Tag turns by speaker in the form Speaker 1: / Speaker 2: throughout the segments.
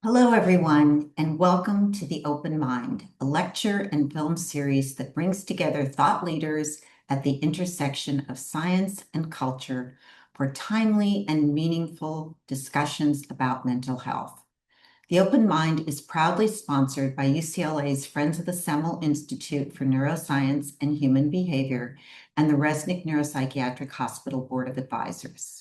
Speaker 1: Hello, everyone, and welcome to The Open Mind, a lecture and film series that brings together thought leaders at the intersection of science and culture for timely and meaningful discussions about mental health. The Open Mind is proudly sponsored by UCLA's Friends of the Semel Institute for Neuroscience and Human Behavior and the Resnick Neuropsychiatric Hospital Board of Advisors.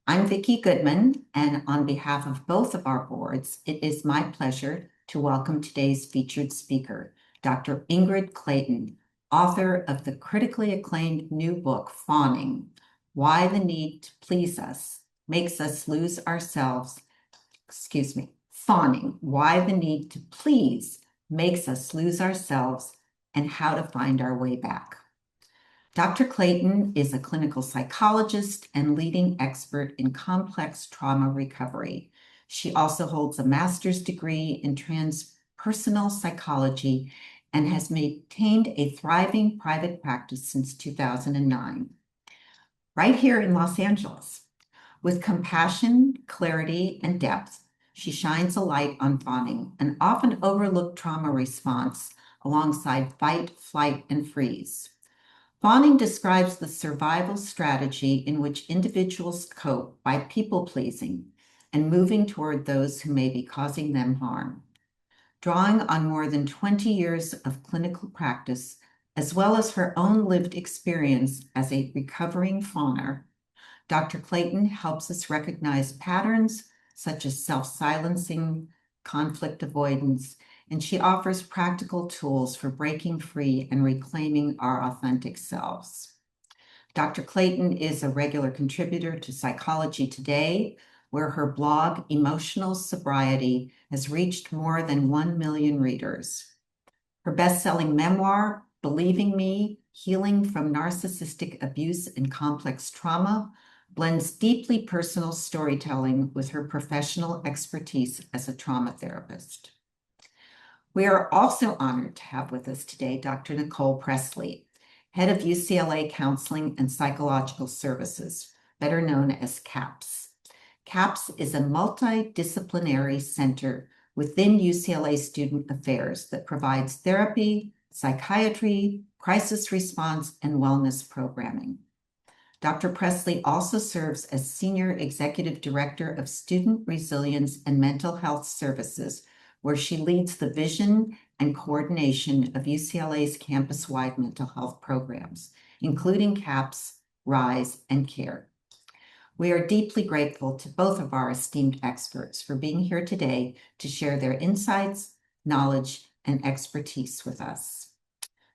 Speaker 1: I'm Vicki Goodman, and on behalf of both of our boards, it is my pleasure to welcome today's featured speaker, Dr. Ingrid Clayton, author of the critically acclaimed new book, Fawning, Why the Need to Please Us Makes Us Lose Ourselves, Fawning, Why the Need to Please Makes Us Lose Ourselves and How to Find Our Way Back. Dr. Clayton is a clinical psychologist and leading expert in complex trauma recovery. She also holds a master's degree in transpersonal psychology and has maintained a thriving private practice since 2009, right here in Los Angeles. With compassion, clarity, and depth, she shines a light on fawning, an often overlooked trauma response alongside fight, flight, and freeze. Fawning describes the survival strategy in which individuals cope by people-pleasing and moving toward those who may be causing them harm. Drawing on more than 20 years of clinical practice, as well as her own lived experience as a recovering fawner, Dr. Clayton helps us recognize patterns such as self-silencing, conflict avoidance, and she offers practical tools for breaking free and reclaiming our authentic selves. Dr. Clayton is a regular contributor to Psychology Today, where her blog, Emotional Sobriety, has reached more than 1 million readers. Her best-selling memoir, Believing Me, Healing from Narcissistic Abuse and Complex Trauma, blends deeply personal storytelling with her professional expertise as a trauma therapist. We are also honored to have with us today Dr. Nicole Presley, head of UCLA Counseling and Psychological Services, better known as CAPS. CAPS is a multidisciplinary center within UCLA Student Affairs that provides therapy, psychiatry, crisis response, and wellness programming. Dr. Presley also serves as Senior Executive Director of Student Resilience and Mental Health Services, where she leads the vision and coordination of UCLA's campus-wide mental health programs, including CAPS, RISE, and CARE. We are deeply grateful to both of our esteemed experts for being here today to share their insights, knowledge, and expertise with us.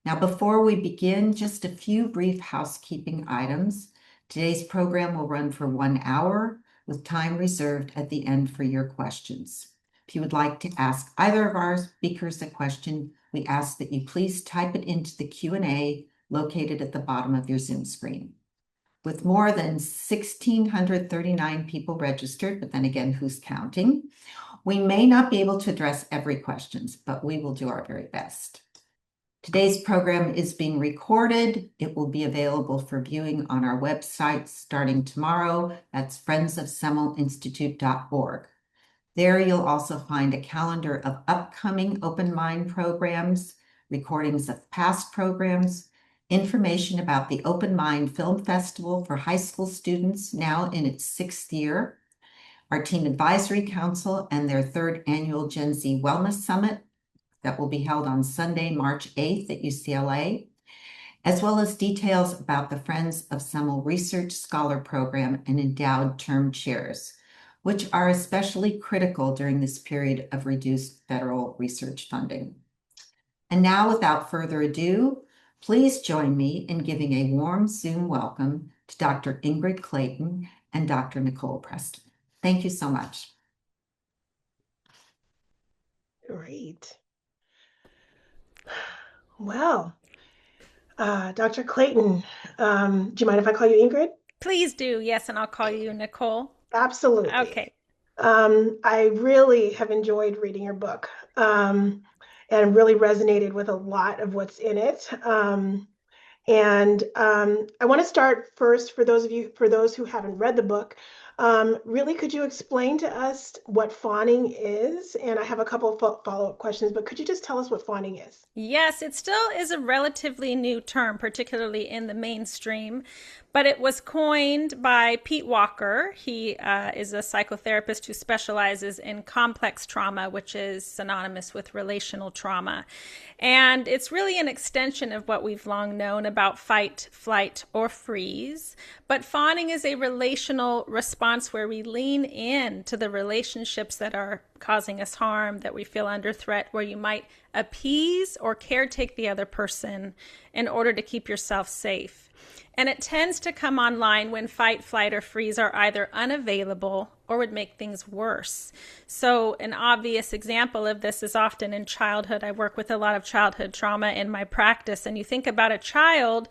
Speaker 1: Now, before we begin, just a few brief housekeeping items. Today's program will run for 1 hour with time reserved at the end for your questions. If you would like to ask either of our speakers a question, we ask that you please type it into the Q&A located at the bottom of your Zoom screen. With more than 1,639 people registered, but then again, who's counting? We may not be able to address every question, but we will do our very best. Today's program is being recorded. It will be available for viewing on our website starting tomorrow. That's friendsofsemelinstitute.org. There you'll also find a calendar of upcoming Open Mind programs, recordings of past programs, information about the Open Mind Film Festival for high school students now in its 6th year, our Teen Advisory Council and their 3rd annual Gen Z Wellness Summit that will be held on Sunday, March 8th at UCLA, as well as details about the Friends of Semel Research Scholar Program and endowed term chairs, which are especially critical during this period of reduced federal research funding. And now, without further ado, please join me in giving a warm Zoom welcome to Dr. Ingrid Clayton and Dr. Nicole Presley. Thank you so much.
Speaker 2: Great. Well, Dr. Clayton, do you mind if I call you Ingrid?
Speaker 3: Please do, yes, and I'll call you Nicole.
Speaker 2: Absolutely.
Speaker 3: Okay.
Speaker 2: I really have enjoyed reading your book and really resonated with a lot of what's in it. I want to start first for those who haven't read the book, Really, could you explain to us what fawning is? And I have a couple of follow-up questions, but could you just tell us what fawning is?
Speaker 3: Yes, it still is a relatively new term, particularly in the mainstream, but it was coined by Pete Walker. He is a psychotherapist who specializes in complex trauma, which is synonymous with relational trauma. And it's really an extension of what we've long known about fight, flight, or freeze. But fawning is a relational response where we lean in to the relationships that are causing us harm, that we feel under threat, where you might appease or caretake the other person in order to keep yourself safe. And it tends to come online when fight, flight, or freeze are either unavailable or would make things worse. So an obvious example of this is often in childhood. I work with a lot of childhood trauma in my practice, and you think about a child,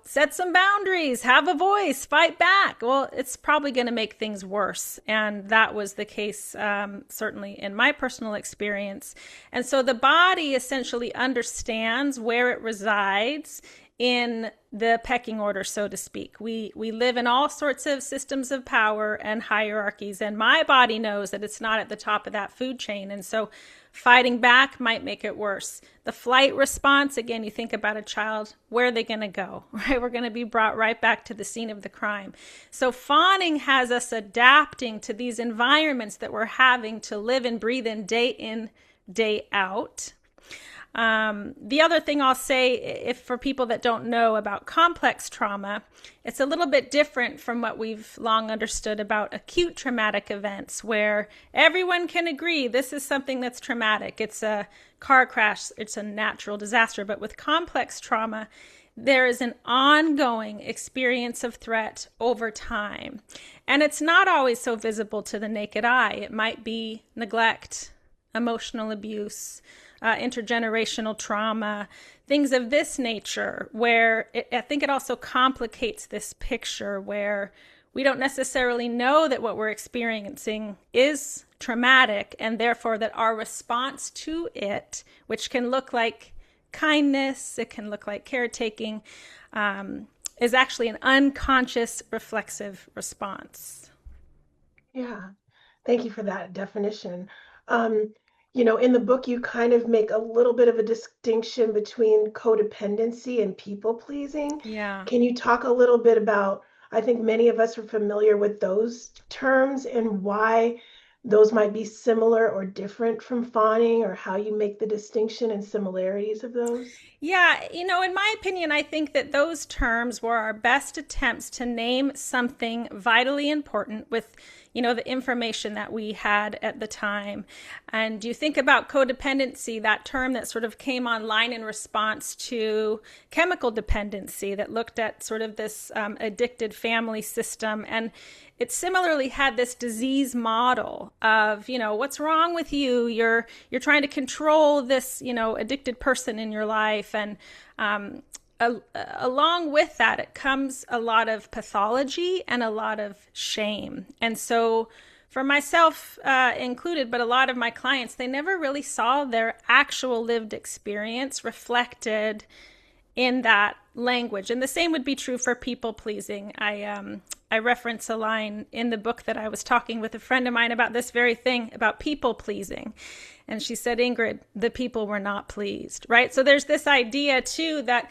Speaker 3: set some boundaries, have a voice, fight back. Well, it's probably going to make things worse. And that was the case, certainly in my personal experience. And so the body essentially understands where it resides in the pecking order, so to speak. We live in all sorts of systems of power and hierarchies, and my body knows that it's not at the top of that food chain. And so fighting back might make it worse. The flight response, again, you think about a child, where are they going to go, right? We're going to be brought right back to the scene of the crime. So fawning has us adapting to these environments that we're having to live and breathe in, day out. The other thing I'll say, if for people that don't know about complex trauma, it's a little bit different from what we've long understood about acute traumatic events, where everyone can agree this is something that's traumatic. It's a car crash, it's a natural disaster. But with complex trauma, there is an ongoing experience of threat over time. And it's not always so visible to the naked eye. It might be neglect, emotional abuse, intergenerational trauma, things of this nature, where I think it also complicates this picture where we don't necessarily know that what we're experiencing is traumatic, and therefore that our response to it, which can look like kindness, it can look like caretaking, is actually an unconscious reflexive response.
Speaker 2: Yeah, thank you for that definition. In the book, you kind of make a little bit of a distinction between codependency and people pleasing.
Speaker 3: Yeah.
Speaker 2: Can you talk a little bit about, I think many of us are familiar with those terms and why those might be similar or different from fawning, or how you make the distinction and similarities of those?
Speaker 3: Yeah, in my opinion, I think that those terms were our best attempts to name something vitally important with, the information that we had at the time. And you think about codependency, that term that sort of came online in response to chemical dependency that looked at sort of this addicted family system. And it similarly had this disease model of, what's wrong with you? You're trying to control this, addicted person in your life. And along with that, it comes a lot of pathology and a lot of shame. And so for myself included, but a lot of my clients, they never really saw their actual lived experience reflected in that language. And the same would be true for people pleasing. I reference a line in the book that I was talking with a friend of mine about this very thing, about people pleasing. And she said, Ingrid, the people were not pleased, right? So there's this idea too that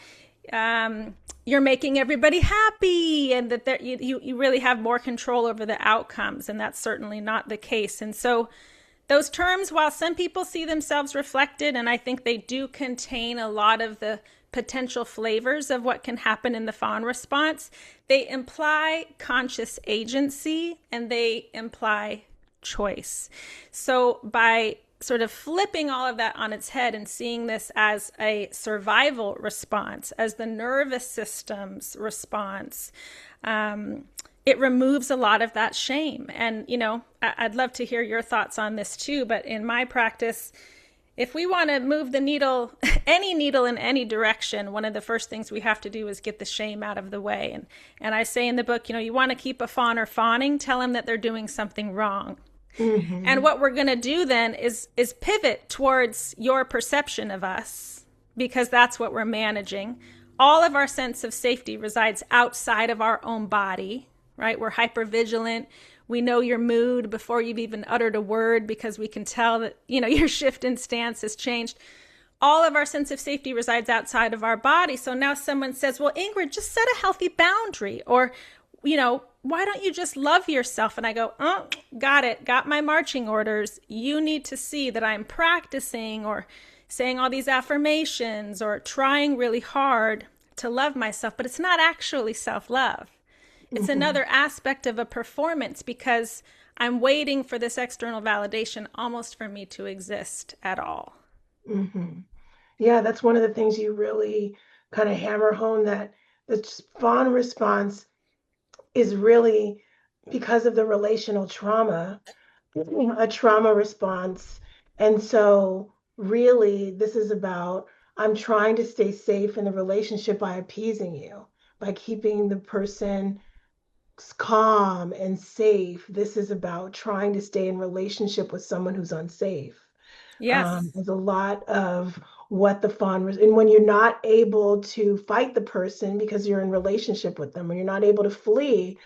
Speaker 3: you're making everybody happy, and that you really have more control over the outcomes. And that's certainly not the case. And so those terms, while some people see themselves reflected, and I think they do contain a lot of the potential flavors of what can happen in the fawn response, they imply conscious agency and they imply choice. So by sort of flipping all of that on its head and seeing this as a survival response, as the nervous system's response, it removes a lot of that shame. And, I'd love to hear your thoughts on this too, but in my practice, if we want to move the needle, any needle in any direction, one of the first things we have to do is get the shame out of the way. And I say in the book, you want to keep a fawn or fawning, tell them that they're doing something wrong. Mm-hmm. And what we're going to do then is pivot towards your perception of us, because that's what we're managing. All of our sense of safety resides outside of our own body. right? We're hypervigilant. We know your mood before you've even uttered a word because we can tell that, your shift in stance has changed. All of our sense of safety resides outside of our body. So now someone says, well, Ingrid, just set a healthy boundary, or, why don't you just love yourself? And I go, oh, got it. Got my marching orders. You need to see that I'm practicing or saying all these affirmations or trying really hard to love myself, but it's not actually self-love. It's another aspect of a performance because I'm waiting for this external validation almost for me to exist at all.
Speaker 2: Yeah, that's one of the things you really kind of hammer home, that the fawn response is really because of the relational trauma, a trauma response. And so really this is about, I'm trying to stay safe in the relationship by appeasing you, by keeping the person calm and safe. This is about trying to stay in relationship with someone who's unsafe.
Speaker 3: Yes.
Speaker 2: There's a lot of what the fawn and when you're not able to fight the person because you're in relationship with them, when you're not able to flee,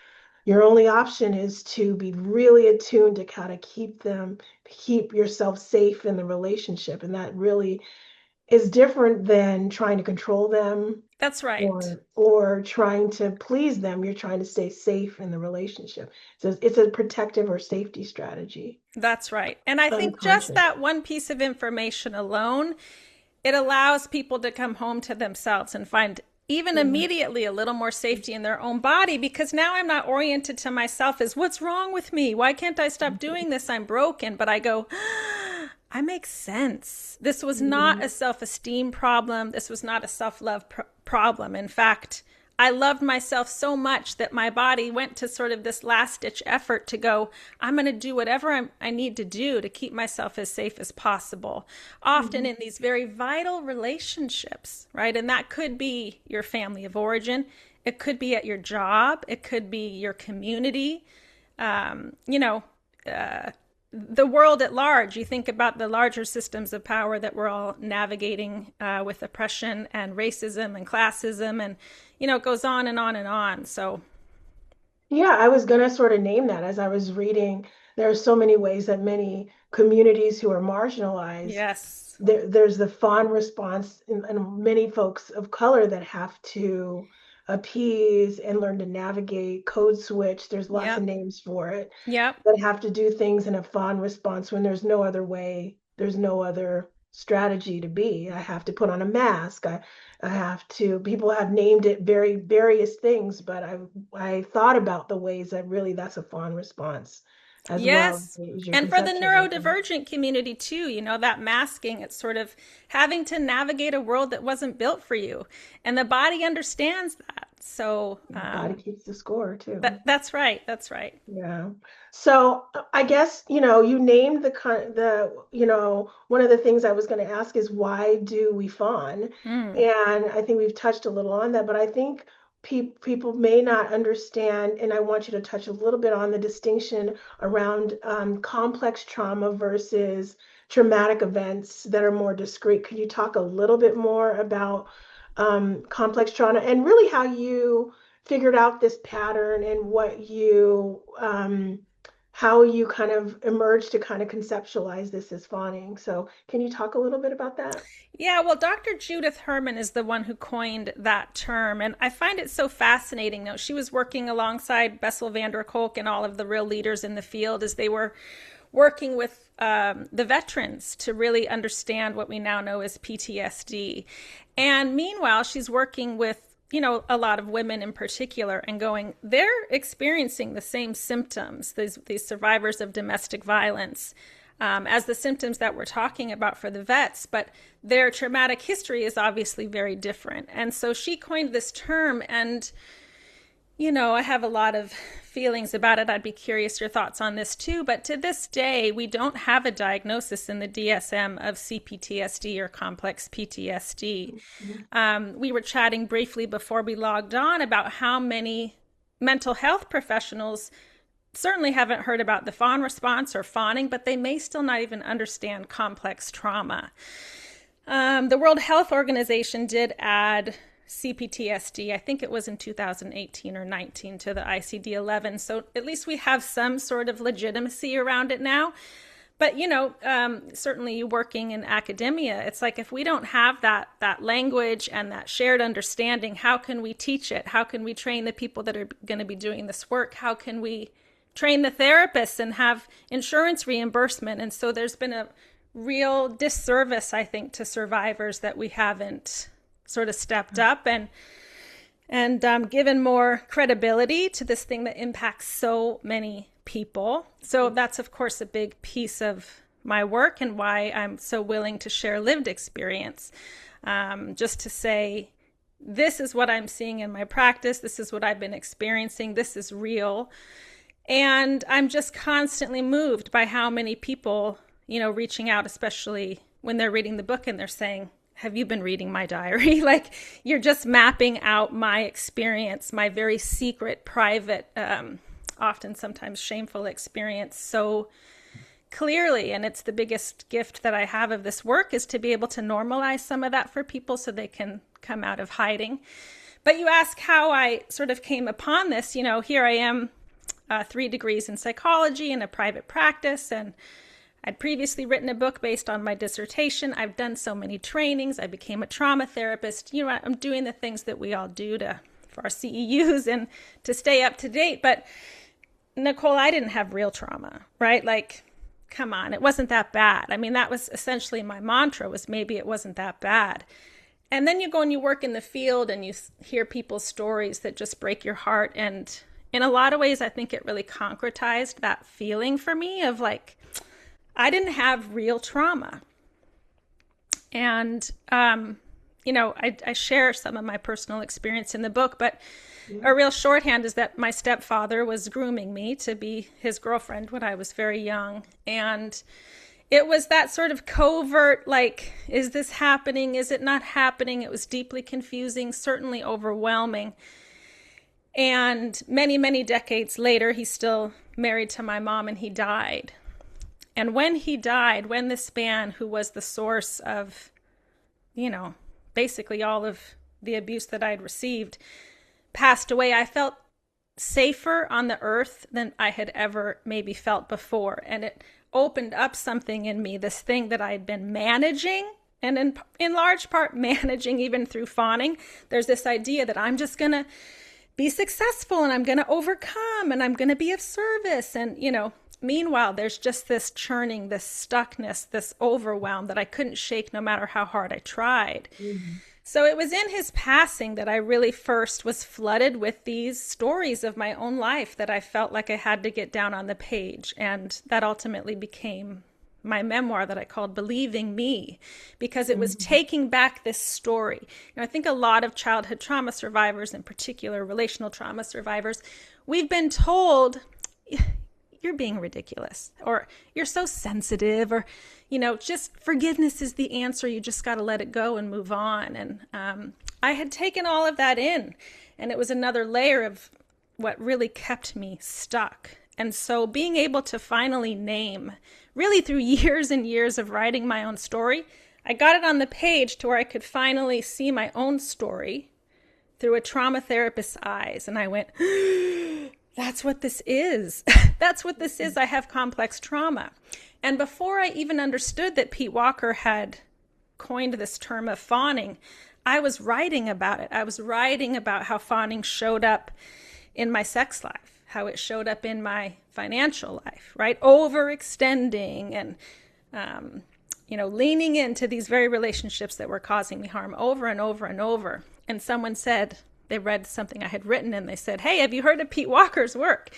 Speaker 2: your only option is to be really attuned to how to keep yourself safe in the relationship. And that really is different than trying to control them.
Speaker 3: That's right.
Speaker 2: Or trying to please them. You're trying to stay safe in the relationship. So it's a protective or safety strategy.
Speaker 3: That's right. And I think just that one piece of information alone, it allows people to come home to themselves and find even immediately a little more safety in their own body, because now I'm not oriented to myself as what's wrong with me? Why can't I stop doing this? I'm broken. But I go, I make sense. This was not a self-esteem problem. This was not a self-love problem. In fact, I loved myself so much that my body went to sort of this last-ditch effort to go, I'm going to do whatever I need to do to keep myself as safe as possible, often in these very vital relationships, right? And that could be your family of origin. It could be at your job. It could be your community. The world at large. You think about the larger systems of power that we're all navigating with oppression and racism and classism, and it goes on and on and on. So
Speaker 2: yeah, I was going to sort of name that as I was reading. There are so many ways that many communities who are marginalized,
Speaker 3: yes,
Speaker 2: there's the fawn response, and many folks of color that have to appease and learn to navigate, code switch. There's lots of names for it.
Speaker 3: Yep.
Speaker 2: That have to do things in a fawn response when there's no other way, there's no other strategy to be. I have to put on a mask. I have to, people have named it various things, but I thought about the ways that really that's a fawn response as
Speaker 3: yes.
Speaker 2: well.
Speaker 3: And for the neurodivergent community too, that masking, it's sort of having to navigate a world that wasn't built for you. And the body understands that. So
Speaker 2: the body keeps the score too.
Speaker 3: That's right. That's right.
Speaker 2: Yeah. So I guess, you named one of the things I was going to ask is, why do we fawn? And I think we've touched a little on that, but I think people may not understand, and I want you to touch a little bit on the distinction around complex trauma versus traumatic events that are more discrete. Could you talk a little bit more about complex trauma and really how you figured out this pattern and how you kind of emerged to kind of conceptualize this as fawning? So can you talk a little bit about that?
Speaker 3: Yeah, well, Dr. Judith Herman is the one who coined that term. And I find it so fascinating. Now, she was working alongside Bessel van der Kolk and all of the real leaders in the field as they were working with the veterans to really understand what we now know as PTSD. And meanwhile, she's working with a lot of women in particular and going, they're experiencing the same symptoms, these survivors of domestic violence, as the symptoms that we're talking about for the vets, but their traumatic history is obviously very different. And so she coined this term, and I have a lot of feelings about it. I'd be curious your thoughts on this too. But to this day, we don't have a diagnosis in the DSM of CPTSD or complex PTSD. We were chatting briefly before we logged on about how many mental health professionals certainly haven't heard about the fawn response or fawning, but they may still not even understand complex trauma. The World Health Organization did add CPTSD. I think it was in 2018 or 19 to the ICD-11. So at least we have some sort of legitimacy around it now. But, certainly you working in academia, it's like if we don't have that language and that shared understanding, how can we teach it? How can we train the people that are going to be doing this work? How can we train the therapists and have insurance reimbursement? And so there's been a real disservice, I think, to survivors that we haven't sort of stepped up and given more credibility to this thing that impacts so many people. So that's, of course, a big piece of my work and why I'm so willing to share lived experience. Just to say, this is what I'm seeing in my practice. This is what I've been experiencing. This is real. And I'm just constantly moved by how many people, reaching out, especially when they're reading the book and they're saying, have you been reading my diary? Like, you're just mapping out my experience, my very secret, private, often sometimes shameful experience so clearly. And it's the biggest gift that I have of this work, is to be able to normalize some of that for people so they can come out of hiding. But you ask how I sort of came upon this. Here I am, 3 degrees in psychology and a private practice, and I'd previously written a book based on my dissertation. I've done so many trainings. I became a trauma therapist. I'm doing the things that we all do for our CEUs and to stay up to date. But Nicole, I didn't have real trauma, right? Like, come on, it wasn't that bad. I mean, that was essentially my mantra, was maybe it wasn't that bad. And then you go and you work in the field and you hear people's stories that just break your heart. And in a lot of ways, I think it really concretized that feeling for me of like, I didn't have real trauma. And, I share some of my personal experience in the book, but a real shorthand is that my stepfather was grooming me to be his girlfriend when I was very young. And it was that sort of covert, like, is this happening? Is it not happening? It was deeply confusing, certainly overwhelming. And many, many decades later, he's still married to my mom, and he died. And when he died, when this man who was the source of, basically all of the abuse that I'd received passed away, I felt safer on the earth than I had ever maybe felt before. And it opened up something in me, this thing that I had been managing, and in large part managing even through fawning. There's this idea that I'm just going to be successful and I'm going to overcome and I'm going to be of service. And, meanwhile, there's just this churning, this stuckness, this overwhelm that I couldn't shake no matter how hard I tried. Mm-hmm. So it was in his passing that I really first was flooded with these stories of my own life that I felt like I had to get down on the page. And that ultimately became my memoir that I called Believing Me, because it was taking back this story. I think a lot of childhood trauma survivors, in particular relational trauma survivors, we've been told, you're being ridiculous, or you're so sensitive, or, just forgiveness is the answer. You just got to let it go and move on. And I had taken all of that in, and it was another layer of what really kept me stuck. And so being able to finally name, really through years and years of writing my own story, I got it on the page to where I could finally see my own story through a trauma therapist's eyes. And I went, that's what this is. That's what this is. I have complex trauma. And before I even understood that Pete Walker had coined this term of fawning, I was writing about it. I was writing about how fawning showed up in my sex life, how it showed up in my financial life, right? Overextending and, leaning into these very relationships that were causing me harm over and over and over. And someone said, they read something I had written and they said, hey, have you heard of Pete Walker's work?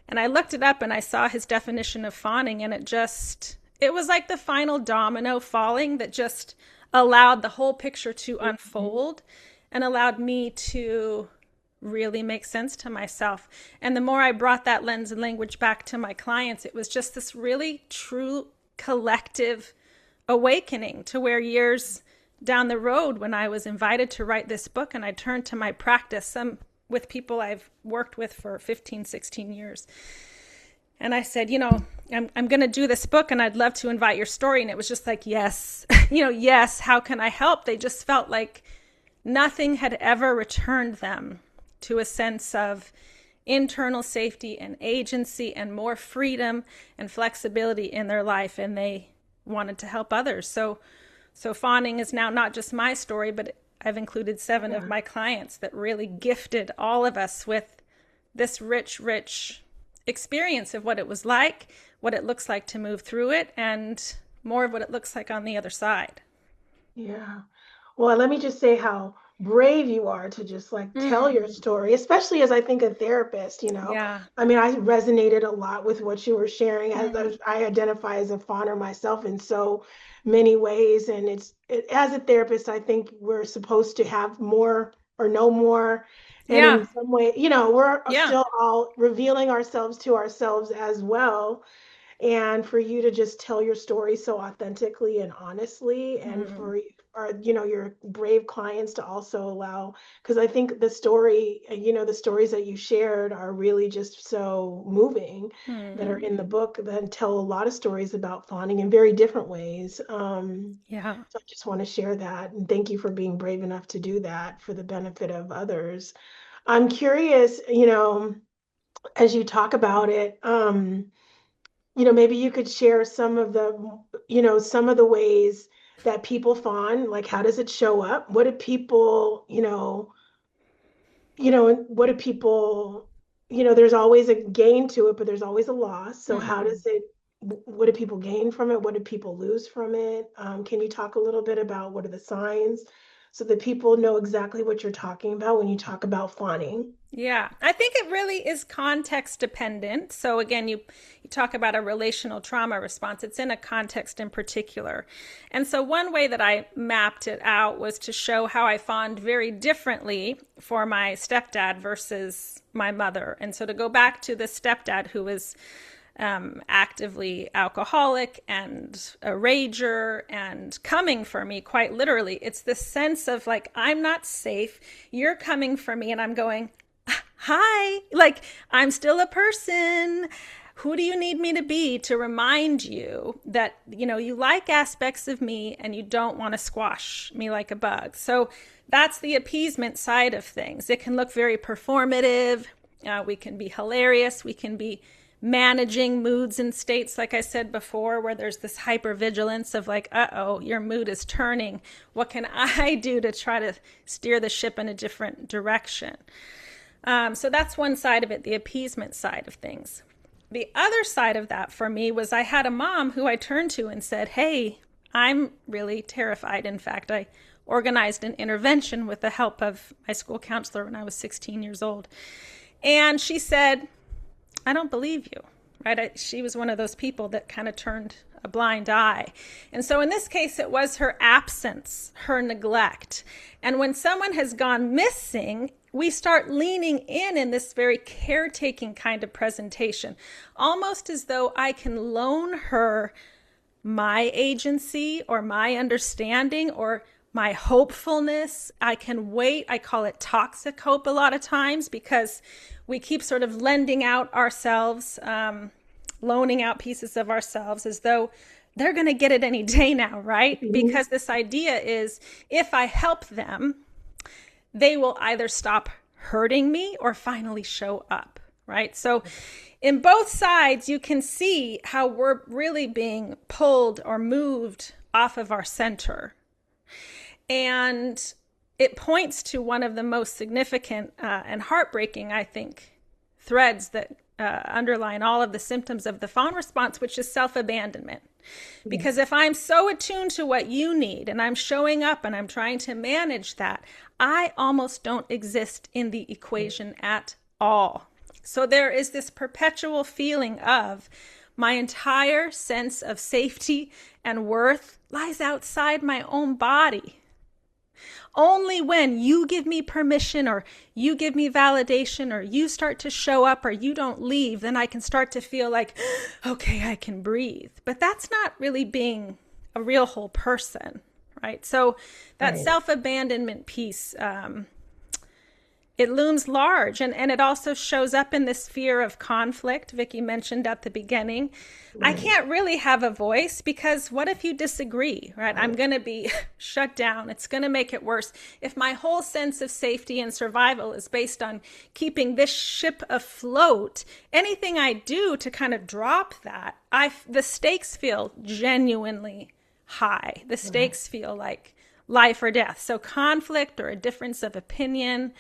Speaker 3: And I looked it up and I saw his definition of fawning, and it was like the final domino falling that just allowed the whole picture to unfold and allowed me to really make sense to myself. And the more I brought that lens and language back to my clients, it was just this really true collective awakening, to where years down the road, when I was invited to write this book and I turned to my practice, some with people I've worked with for 15, 16 years. And I said, I'm going to do this book and I'd love to invite your story. And it was just like, yes, yes, how can I help? They just felt like nothing had ever returned them to a sense of internal safety and agency and more freedom and flexibility in their life, and they wanted to help others. So Fawning is now not just my story, but I've included 7 of my clients that really gifted all of us with this rich experience of what it was like, what it looks like to move through it, and more of what it looks like on the other side.
Speaker 2: Yeah. Well, let me just say how brave you are to just like tell your story, especially as I think a therapist,
Speaker 3: Yeah.
Speaker 2: I mean, I resonated a lot with what you were sharing as I identify as a fawner myself in so many ways. And as a therapist, I think we're supposed to have more or know more. And
Speaker 3: Yeah.
Speaker 2: in some way, we're
Speaker 3: Yeah.
Speaker 2: still all revealing ourselves to ourselves as well. And for you to just tell your story so authentically and honestly, and for your brave clients to also allow, because I think the stories that you shared are really just so moving, that are in the book, that tell a lot of stories about fawning in very different ways.
Speaker 3: Yeah.
Speaker 2: So I just want to share that, and thank you for being brave enough to do that for the benefit of others. I'm curious, as you talk about it, maybe you could share some of the ways that people fawn, like how does it show up? What do people, what do people, there's always a gain to it, but there's always a loss. So how does it, what do people gain from it? What do people lose from it? Can you talk a little bit about what are the signs so that people know exactly what you're talking about when you talk about fawning?
Speaker 3: Yeah, I think it really is context dependent. So again, you talk about a relational trauma response. It's in a context in particular. And so one way that I mapped it out was to show how I fawned very differently for my stepdad versus my mother. And so to go back to the stepdad who was actively alcoholic and a rager and coming for me, quite literally, it's the sense of like, I'm not safe. You're coming for me. And I'm going, hi, like I'm still a person. Who do you need me to be to remind you that, you like aspects of me and you don't want to squash me like a bug? So that's the appeasement side of things. It can look very performative. We can be hilarious. We can be managing moods and states, like I said before, where there's this hypervigilance of like, uh-oh, your mood is turning. What can I do to try to steer the ship in a different direction? So that's one side of it, the appeasement side of things. The other side of that for me was I had a mom who I turned to and said, hey, I'm really terrified. In fact, I organized an intervention with the help of my school counselor when I was 16 years old. And she said, I don't believe you, right? She was one of those people that kind of turned a blind eye. And so in this case, it was her absence, her neglect. And when someone has gone missing, we start leaning in this very caretaking kind of presentation, almost as though I can loan her my agency or my understanding or my hopefulness. I can wait. I call it toxic hope a lot of times because we keep sort of lending out ourselves, loaning out pieces of ourselves as though they're going to get it any day now, right? Because this idea is if I help them, they will either stop hurting me or finally show up, right? So in both sides, you can see how we're really being pulled or moved off of our center. And it points to one of the most significant and heartbreaking, I think, threads that underline all of the symptoms of the fawn response, which is self-abandonment. Because if I'm so attuned to what you need and I'm showing up and I'm trying to manage that, I almost don't exist in the equation at all. So there is this perpetual feeling of my entire sense of safety and worth lies outside my own body. Only when you give me permission or you give me validation or you start to show up or you don't leave, then I can start to feel like, okay, I can breathe. But that's not really being a real whole person, right? So that self-abandonment piece, it looms large, and it also shows up in this fear of conflict Vicki mentioned at the beginning. Right. I can't really have a voice because what if you disagree, right? I'm going to be shut down. It's going to make it worse. If my whole sense of safety and survival is based on keeping this ship afloat, anything I do to kind of drop that, the stakes feel genuinely high. The stakes feel like life or death. So conflict or a difference of opinion,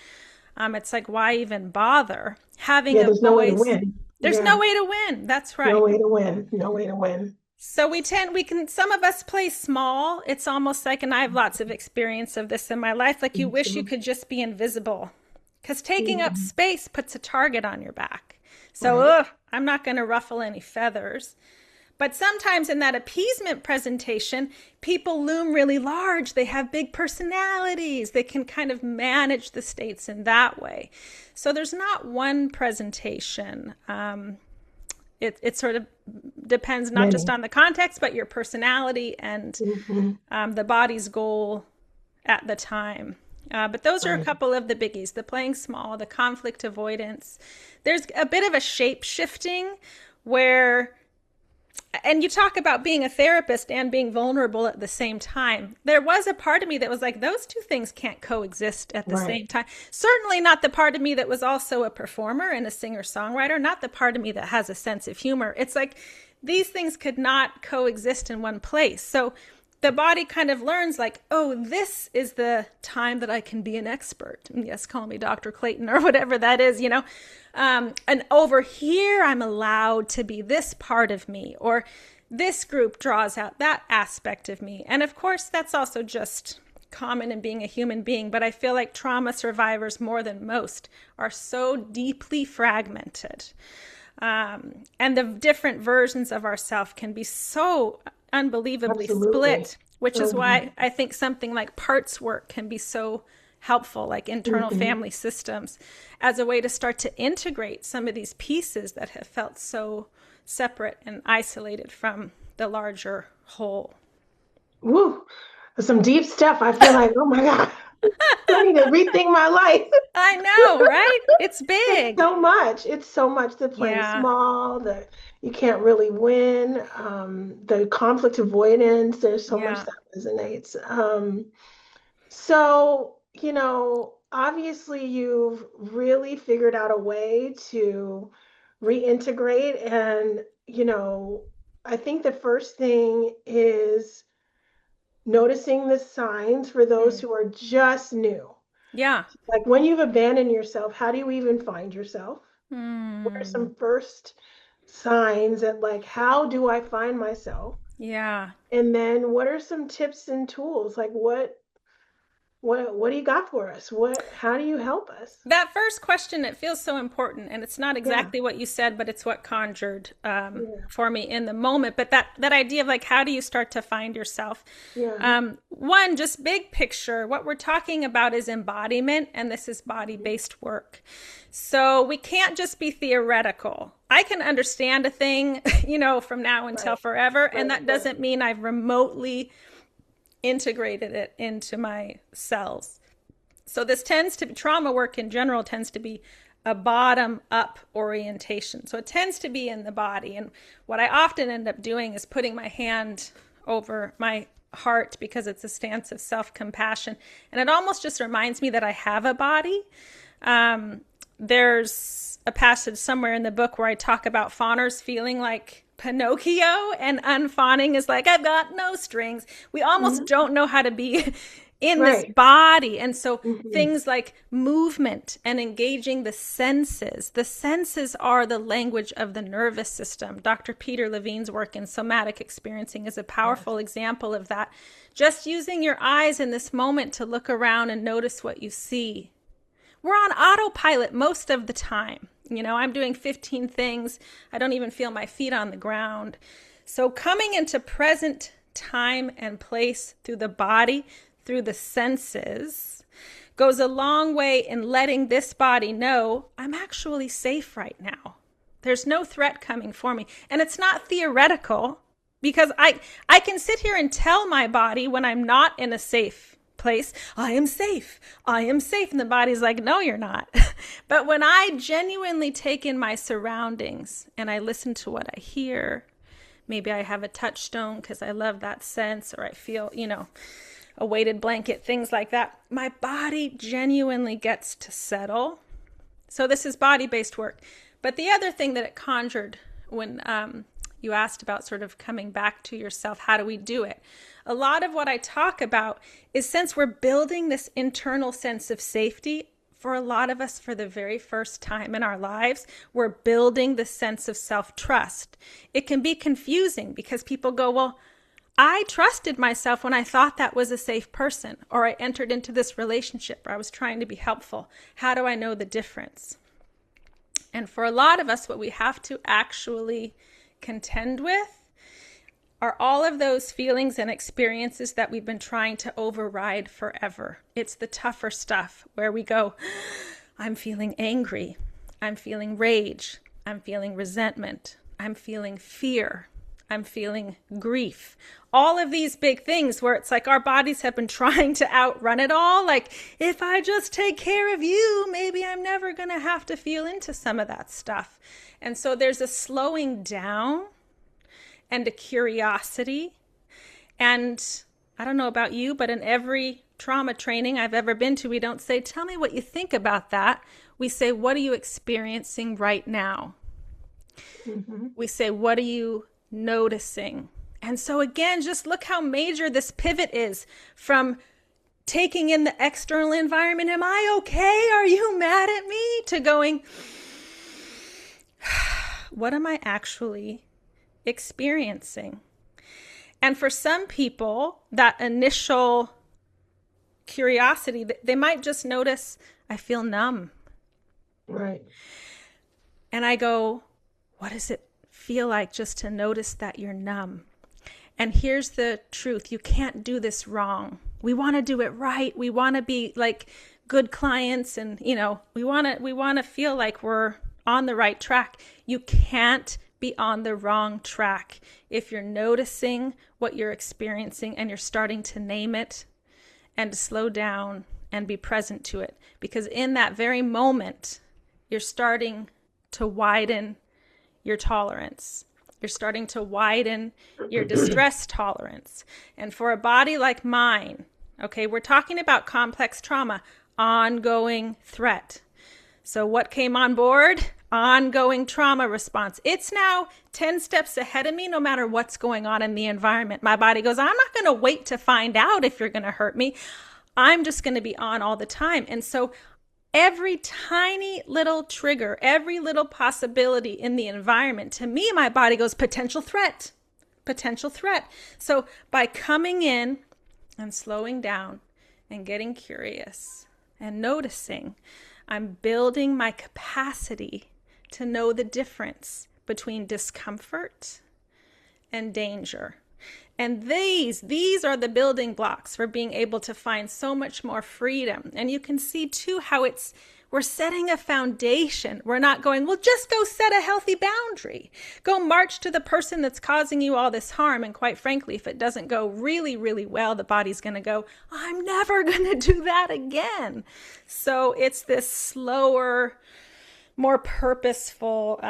Speaker 3: it's like, why even bother having a voice?
Speaker 2: No way to win.
Speaker 3: There's no way to win. That's right.
Speaker 2: No way to win. No way to win.
Speaker 3: So some of us play small. It's almost like, and I have lots of experience of this in my life, like you wish you could just be invisible because taking up space puts a target on your back. So I'm not going to ruffle any feathers. But sometimes in that appeasement presentation, people loom really large. They have big personalities. They can kind of manage the states in that way. So there's not one presentation. It sort of depends not just on the context, but your personality and the body's goal at the time. But those are a couple of the biggies: the playing small, the conflict avoidance. There's a bit of a shape shifting where, and you talk about being a therapist and being vulnerable at the same time. There was a part of me that was like, those two things can't coexist at the same time. Certainly not the part of me that was also a performer and a singer-songwriter, not the part of me that has a sense of humor. It's like these things could not coexist in one place. So the body kind of learns like, oh, this is the time that I can be an expert. And yes, call me Dr. Clayton or whatever that is, you know. And over here, I'm allowed to be this part of me, or this group draws out that aspect of me. And of course, that's also just common in being a human being. But I feel like trauma survivors, more than most, are so deeply fragmented. And the different versions of ourselves can be so unbelievably split, which is why I think something like parts work can be so helpful, like internal family systems, as a way to start to integrate some of these pieces that have felt so separate and isolated from the larger whole.
Speaker 2: Woo, some deep stuff. I feel like, oh my God, I need to rethink my life.
Speaker 3: I know, right? It's big.
Speaker 2: It's so much. It's so much. The playing small, you can't really win, the conflict avoidance. There's so much that resonates. So, you know, obviously you've really figured out a way to reintegrate. And, you know, I think the first thing is noticing the signs for those who are just new.
Speaker 3: Yeah.
Speaker 2: Like when you've abandoned yourself, how do you even find yourself? What are some first signs that, like, how do I find myself?
Speaker 3: Yeah.
Speaker 2: And then what are some tips and tools? Like what do you got for us? How do you help us?
Speaker 3: That first question, it feels so important, and it's not exactly what you said, but it's what conjured for me in the moment. But that idea of like, how do you start to find yourself? One, just big picture, what we're talking about is embodiment, and this is body-based work. So we can't just be theoretical. I can understand a thing, you know, from now until forever, and that doesn't mean I've remotely integrated it into my cells. So this tends to be, trauma work in general tends to be a bottom-up orientation. So it tends to be in the body. And what I often end up doing is putting my hand over my heart because it's a stance of self-compassion. And it almost just reminds me that I have a body. There's a passage somewhere in the book where I talk about fawners feeling like Pinocchio, and unfawning is like, I've got no strings. We almost don't know how to be in this body. And so things like movement and engaging the senses are the language of the nervous system. Dr. Peter Levine's work in somatic experiencing is a powerful example of that. Just using your eyes in this moment to look around and notice what you see. We're on autopilot most of the time. You know, I'm doing 15 things. I don't even feel my feet on the ground. So coming into present time and place through the body, through the senses, goes a long way in letting this body know I'm actually safe right now. There's no threat coming for me. And it's not theoretical, because I can sit here and tell my body when I'm not in a safe place, I am safe. I am safe. And the body's like, no, you're not. But when I genuinely take in my surroundings and I listen to what I hear, maybe I have a touchstone because I love that sense, or I feel, a weighted blanket, things like that. My body genuinely gets to settle. So this is body-based work. But the other thing that it conjured when you asked about sort of coming back to yourself, how do we do it? A lot of what I talk about is, since we're building this internal sense of safety, for a lot of us, for the very first time in our lives, we're building the sense of self-trust. It can be confusing because people go, well, I trusted myself when I thought that was a safe person, or I entered into this relationship, or I was trying to be helpful. How do I know the difference? And for a lot of us, what we have to actually contend with are all of those feelings and experiences that we've been trying to override forever. It's the tougher stuff where we go, I'm feeling angry, I'm feeling rage, I'm feeling resentment, I'm feeling fear, I'm feeling grief. All of these big things where it's like our bodies have been trying to outrun it all. Like, if I just take care of you, maybe I'm never going to have to feel into some of that stuff. And so there's a slowing down and a curiosity. And I don't know about you, but in every trauma training I've ever been to, we don't say, tell me what you think about that. We say, what are you experiencing right now? Mm-hmm. We say, what are you noticing? And so again, just look how major this pivot is from taking in the external environment. Am I okay? Are you mad at me? To going, what am I actually experiencing? And for some people, that initial curiosity, they might just notice, I feel numb.
Speaker 2: Right.
Speaker 3: And I go, what does it feel like just to notice that you're numb? And here's the truth. You can't do this wrong. We want to do it right. We want to be like good clients, and we want to feel like we're on the right track. You can't be on the wrong track if you're noticing what you're experiencing and you're starting to name it and to slow down and be present to it. Because in that very moment, you're starting to widen your tolerance. You're starting to widen your distress tolerance. And for a body like mine, okay, we're talking about complex trauma, ongoing threat. So what came on board? Ongoing trauma response. It's now 10 steps ahead of me no matter what's going on in the environment. My body goes, I'm not going to wait to find out if you're going to hurt me. I'm just going to be on all the time. And so every tiny little trigger, every little possibility in the environment, to me, my body goes, potential threat, potential threat. So by coming in and slowing down and getting curious and noticing, I'm building my capacity to know the difference between discomfort and danger. And these are the building blocks for being able to find so much more freedom. And you can see too how we're setting a foundation. We're not going, well, just go set a healthy boundary. Go march to the person that's causing you all this harm. And quite frankly, if it doesn't go really, really well, the body's going to go, I'm never going to do that again. So it's this slower, more purposeful,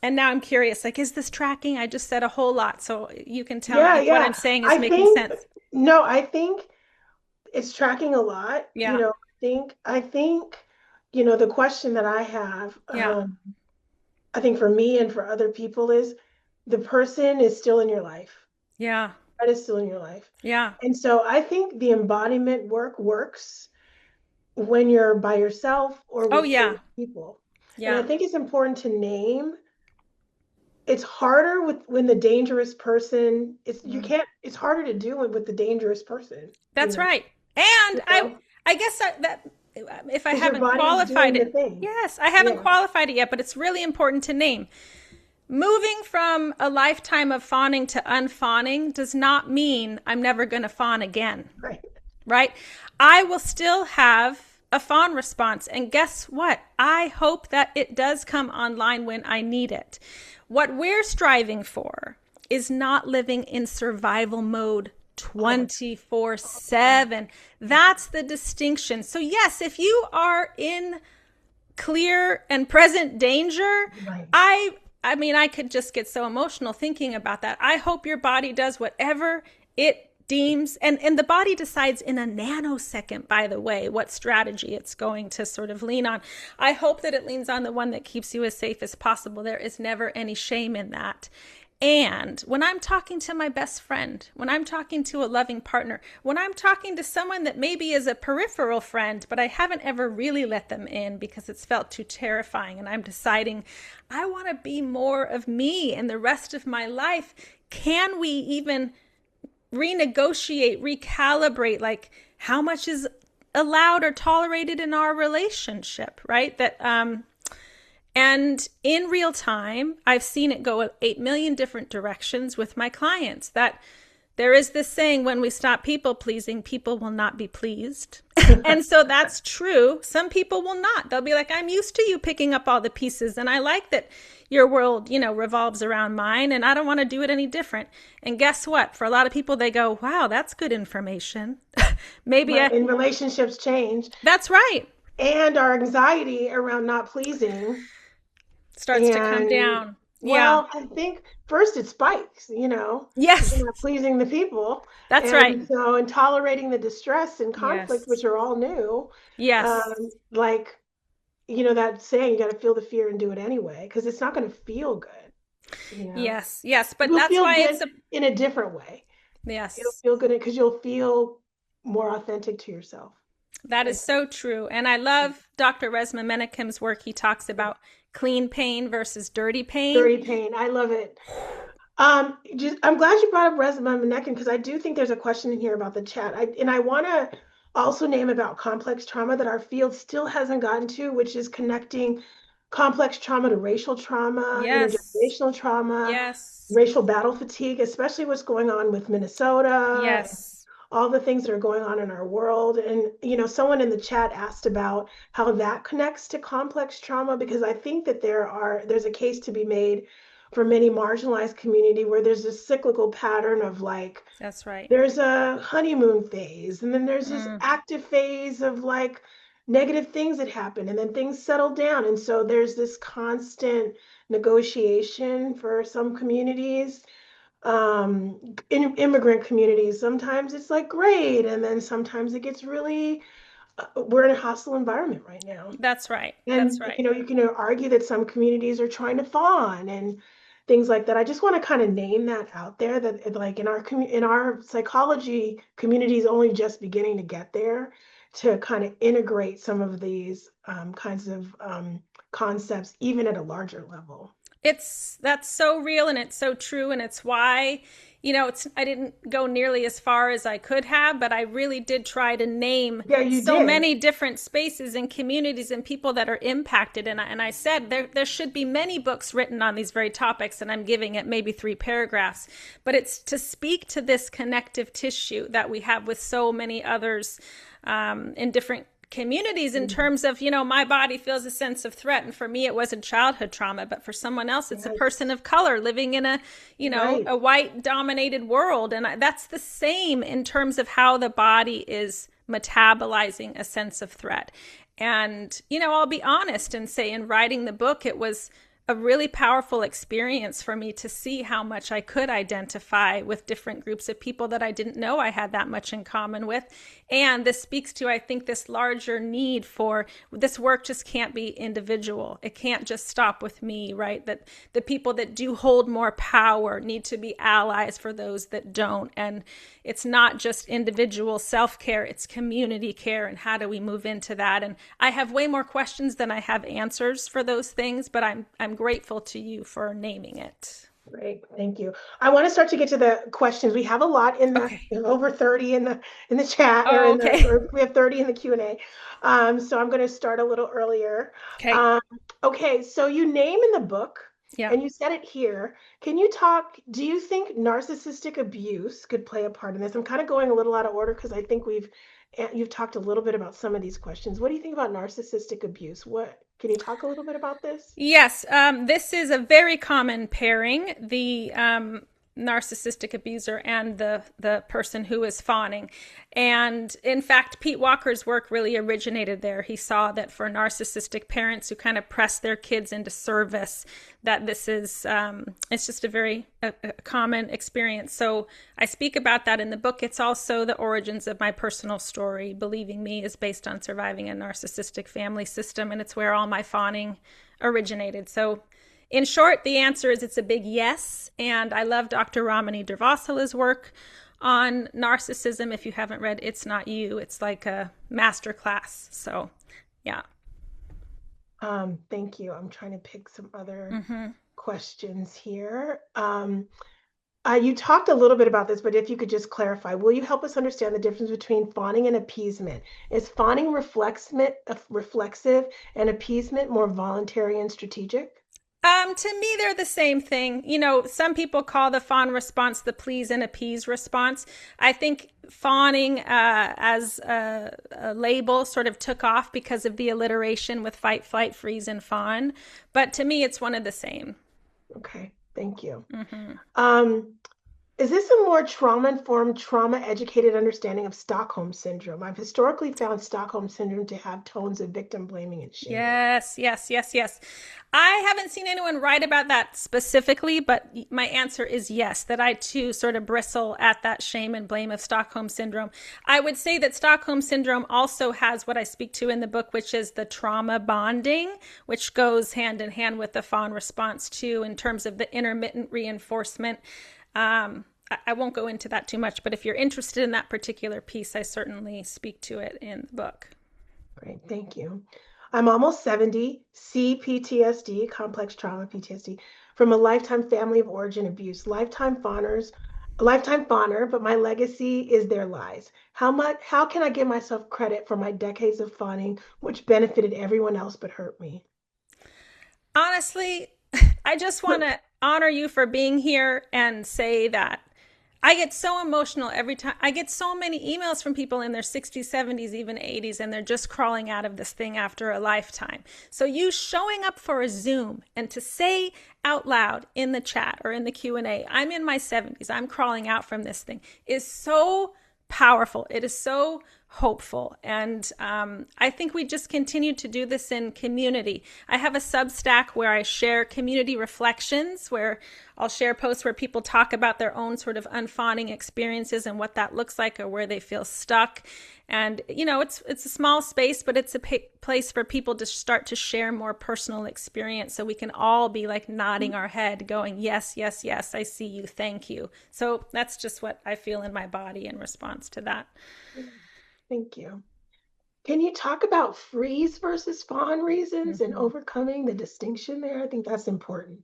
Speaker 3: and now I'm curious, like, is this tracking? I just said a whole lot, so you can tell me what I'm saying is making sense.
Speaker 2: No, I think it's tracking a lot.
Speaker 3: Yeah.
Speaker 2: I think, the question that I have, I think for me and for other people is, the person is still in your life.
Speaker 3: Yeah.
Speaker 2: That is still in your life.
Speaker 3: Yeah.
Speaker 2: And so I think the embodiment work works when you're by yourself or with people. Yeah. And I think it's important to name. It's harder when the dangerous person it's harder to do it with the dangerous person.
Speaker 3: That's right. And I guess that if I haven't qualified it, yes, I haven't qualified it yet, but it's really important to name. Moving from a lifetime of fawning to unfawning does not mean I'm never going to fawn again. Right? I will still have a fawn response. And guess what? I hope that it does come online when I need it. What we're striving for is not living in survival mode 24/7. That's the distinction. So yes, if you are in clear and present danger,
Speaker 2: Right.
Speaker 3: I mean, I could just get so emotional thinking about that. I hope your body does whatever it deems, and the body decides in a nanosecond, by the way, what strategy it's going to sort of lean on. I hope that it leans on the one that keeps you as safe as possible. There is never any shame in that. And when I'm talking to my best friend, when I'm talking to a loving partner, when I'm talking to someone that maybe is a peripheral friend, but I haven't ever really let them in because it's felt too terrifying, and I'm deciding I want to be more of me in the rest of my life, can we even renegotiate, recalibrate, like how much is allowed or tolerated in our relationship, right? And in real time, I've seen it go 8 million different directions with my clients. That there is this saying, when we stop people pleasing, people will not be pleased. And so that's true. Some people will not. They'll be like, I'm used to you picking up all the pieces, and I like that your world, revolves around mine, and I don't want to do it any different. And guess what? For a lot of people, they go, wow, that's good information.
Speaker 2: And relationships change.
Speaker 3: That's right.
Speaker 2: And our anxiety around not pleasing
Speaker 3: starts to come down.
Speaker 2: Well, I think first it spikes,
Speaker 3: Yes.
Speaker 2: You're not pleasing the people.
Speaker 3: That's right.
Speaker 2: So, and tolerating the distress and conflict,
Speaker 3: Yes.
Speaker 2: which are all new.
Speaker 3: Yes.
Speaker 2: That saying, you got to feel the fear and do it anyway, because it's not going to feel good.
Speaker 3: Yes. But
Speaker 2: you'll
Speaker 3: that's why it's
Speaker 2: in a different way.
Speaker 3: Yes.
Speaker 2: It'll feel good because you'll feel more authentic to yourself.
Speaker 3: That is so true. And I love Dr. Resma Menakem's work. He talks about clean pain versus dirty pain.
Speaker 2: Dirty pain. I love it. I'm glad you brought up Resma Menakem, because I do think there's a question in here about the chat. I want to also name about complex trauma that our field still hasn't gotten to, which is connecting complex trauma to racial trauma, intergenerational trauma, racial battle fatigue, especially what's going on with Minnesota. All the things that are going on in our world. And, someone in the chat asked about how that connects to complex trauma, because I think that there's a case to be made for many marginalized community where there's this cyclical pattern of
Speaker 3: that's right.
Speaker 2: There's a honeymoon phase, and then there's this active phase of negative things that happen, and then things settle down. And so there's this constant negotiation for some communities. In immigrant communities, sometimes it's great, and then sometimes it gets really we're in a hostile environment right now.
Speaker 3: That's right.
Speaker 2: And
Speaker 3: that's right.
Speaker 2: You can argue that some communities are trying to fawn and things like that. I just want to kind of name that out there, that in our psychology, community is only just beginning to get there to kind of integrate some of these kinds of concepts even at a larger level.
Speaker 3: That's so real, and it's so true, and it's why, I didn't go nearly as far as I could have, but I really did try to name many different spaces and communities and people that are impacted. And I said there should be many books written on these very topics, and I'm giving it maybe 3 paragraphs, but it's to speak to this connective tissue that we have with so many others in different communities, in terms of, my body feels a sense of threat. And for me, it wasn't childhood trauma, but for someone else, it's a person of color living in a, a white dominated world. And that's the same in terms of how the body is metabolizing a sense of threat. And, I'll be honest and say, in writing the book, it was a really powerful experience for me to see how much I could identify with different groups of people that I didn't know I had that much in common with. And this speaks to, I think, this larger need for this work just can't be individual. It can't just stop with me, right? That the people that do hold more power need to be allies for those that don't. And it's not just individual self-care, it's community care. And how do we move into that? And I have way more questions than I have answers for those things, but I'm grateful to you for naming it.
Speaker 2: Great, thank you. I want to start to get to the questions. We have a lot in the over 30 in the chat, or we have 30 in the Q&A. So I'm going to start a little earlier. Okay. So you name in the book, and you said it here. Can you talk? Do you think narcissistic abuse could play a part in this? I'm kind of going a little out of order because I think you've talked a little bit about some of these questions. What do you think about narcissistic abuse? Can you talk a little bit about this?
Speaker 3: Yes, this is a very common pairing. The narcissistic abuser and the person who is fawning. And in fact, Pete Walker's work really originated there. He saw that for narcissistic parents who kind of press their kids into service, that this is, it's just a very common experience. So I speak about that in the book. It's also the origins of my personal story. Believing Me is based on surviving a narcissistic family system, and it's where all my fawning originated. So in short, the answer is it's a big yes. And I love Dr. Ramani Durvasula's work on narcissism. If you haven't read It's Not You, it's like a masterclass. So, yeah.
Speaker 2: Thank you. I'm trying to pick some other questions here. You talked a little bit about this, but if you could just clarify, will you help us understand the difference between fawning and appeasement? Is fawning reflexive and appeasement more voluntary and strategic?
Speaker 3: To me, they're the same thing. You know, some people call the fawn response the please and appease response. I think fawning as a label sort of took off because of the alliteration with fight, flight, freeze, and fawn. But to me, it's one of the same.
Speaker 2: Okay, thank you. Is this a more trauma-informed, trauma-educated understanding of Stockholm Syndrome? I've historically found Stockholm Syndrome to have tones of victim blaming and shame.
Speaker 3: Yes. I haven't seen anyone write about that specifically, but my answer is yes, that I too sort of bristle at that shame and blame of Stockholm Syndrome. I would say that Stockholm Syndrome also has what I speak to in the book, which is the trauma bonding, which goes hand in hand with the fawn response too, in terms of the intermittent reinforcement. I won't go into that too much, but if you're interested in that particular piece, I certainly speak to it in the book.
Speaker 2: Great, thank you. I'm almost 70, CPTSD, complex trauma PTSD, from a lifetime family of origin abuse, lifetime fawner, but my legacy is their lies. How can I give myself credit for my decades of fawning, which benefited everyone else but hurt me?
Speaker 3: Honestly, I just want to honor you for being here and say that I get so emotional every time. I get so many emails from people in their 60s, 70s, even 80s, and they're just crawling out of this thing after a lifetime. So you showing up for a Zoom and to say out loud in the chat or in the Q&A, I'm in my 70s, I'm crawling out from this thing, is so powerful. It is so hopeful. And I think we just continue to do this in community. I have a Substack where I share community reflections, where I'll share posts where people talk about their own sort of unfawning experiences and what that looks like or where they feel stuck. And, you know, it's a small space, but it's a place for people to start to share more personal experience so we can all be like nodding our head going, yes, yes, yes, I see you. Thank you. So that's just what I feel in my body in response to that.
Speaker 2: Thank you. Can you talk about freeze versus fawn reasons and overcoming the distinction there? I think that's important.